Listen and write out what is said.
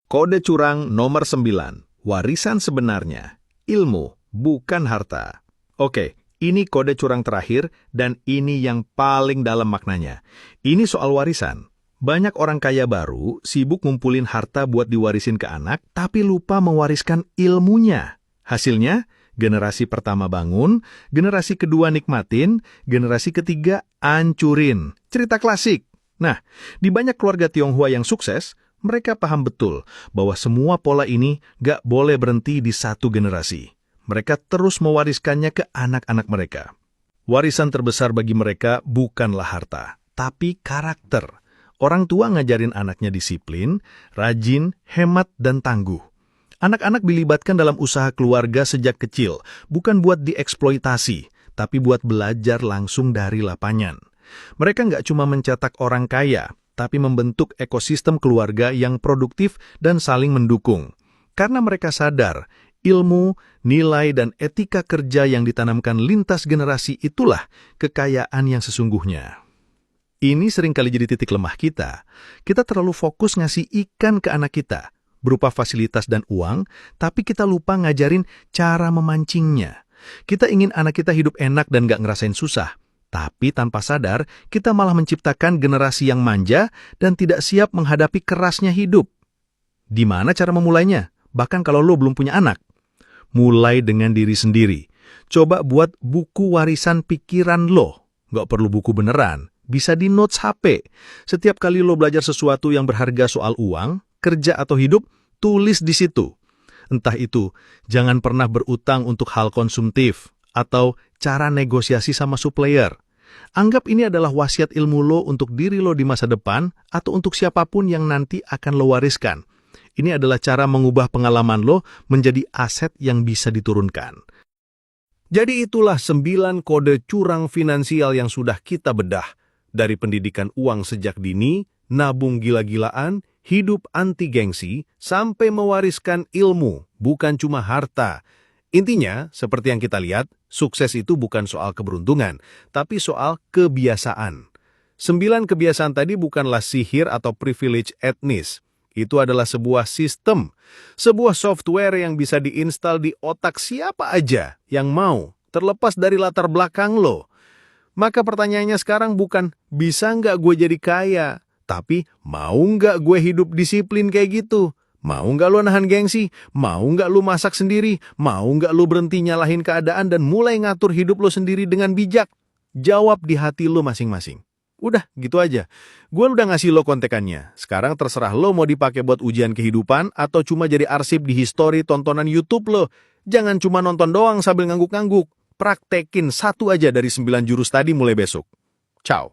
Kode curang nomor 9. Warisan sebenarnya, ilmu, bukan harta. Oke, ini kode curang terakhir dan ini yang paling dalam maknanya. Ini soal warisan. Banyak orang kaya baru sibuk ngumpulin harta buat diwarisin ke anak, tapi lupa mewariskan ilmunya. Hasilnya, generasi pertama bangun, generasi kedua nikmatin, generasi ketiga ancurin. Cerita klasik. Nah, di banyak keluarga Tionghoa yang sukses, mereka paham betul bahwa semua pola ini gak boleh berhenti di satu generasi. Mereka terus mewariskannya ke anak-anak mereka. Warisan terbesar bagi mereka bukanlah harta, tapi karakter. Orang tua ngajarin anaknya disiplin, rajin, hemat, dan tangguh. Anak-anak dilibatkan dalam usaha keluarga sejak kecil, bukan buat dieksploitasi, tapi buat belajar langsung dari lapangan. Mereka nggak cuma mencetak orang kaya, tapi membentuk ekosistem keluarga yang produktif dan saling mendukung. Karena mereka sadar, ilmu, nilai, dan etika kerja yang ditanamkan lintas generasi itulah kekayaan yang sesungguhnya. Ini seringkali jadi titik lemah kita. Kita terlalu fokus ngasih ikan ke anak kita, berupa fasilitas dan uang, tapi kita lupa ngajarin cara memancingnya. Kita ingin anak kita hidup enak dan nggak ngerasain susah. Tapi tanpa sadar, kita malah menciptakan generasi yang manja dan tidak siap menghadapi kerasnya hidup. Di mana cara memulainya? Bahkan kalau lo belum punya anak. Mulai dengan diri sendiri. Coba buat buku warisan pikiran lo. Nggak perlu buku beneran. Bisa di notes HP. Setiap kali lo belajar sesuatu yang berharga soal uang, kerja atau hidup, tulis di situ. Entah itu, jangan pernah berutang untuk hal konsumtif, atau cara negosiasi sama supplier. Anggap ini adalah wasiat ilmu lo untuk diri lo di masa depan atau untuk siapapun yang nanti akan lo wariskan. Ini adalah cara mengubah pengalaman lo menjadi aset yang bisa diturunkan. Jadi itulah 9 kode curang finansial yang sudah kita bedah. Dari pendidikan uang sejak dini, nabung gila-gilaan, hidup anti gengsi, sampai mewariskan ilmu, bukan cuma harta. Intinya, seperti yang kita lihat, sukses itu bukan soal keberuntungan, tapi soal kebiasaan. 9 kebiasaan tadi bukanlah sihir atau privilege etnis. Itu adalah sebuah sistem, sebuah software yang bisa diinstal di otak siapa aja yang mau, terlepas dari latar belakang lo. Maka pertanyaannya sekarang bukan, bisa nggak gue jadi kaya? Tapi, mau nggak gue hidup disiplin kayak gitu? Mau nggak lu nahan gengsi? Mau nggak lu masak sendiri? Mau nggak lu berhenti nyalahin keadaan dan mulai ngatur hidup lu sendiri dengan bijak? Jawab di hati lu masing-masing. Udah, gitu aja. Gue udah ngasih lo kontekannya. Sekarang terserah lo mau dipakai buat ujian kehidupan atau cuma jadi arsip di histori tontonan YouTube lo. Jangan cuma nonton doang sambil ngangguk-ngangguk. Praktekin 1 aja dari 9 jurus tadi mulai besok. Ciao.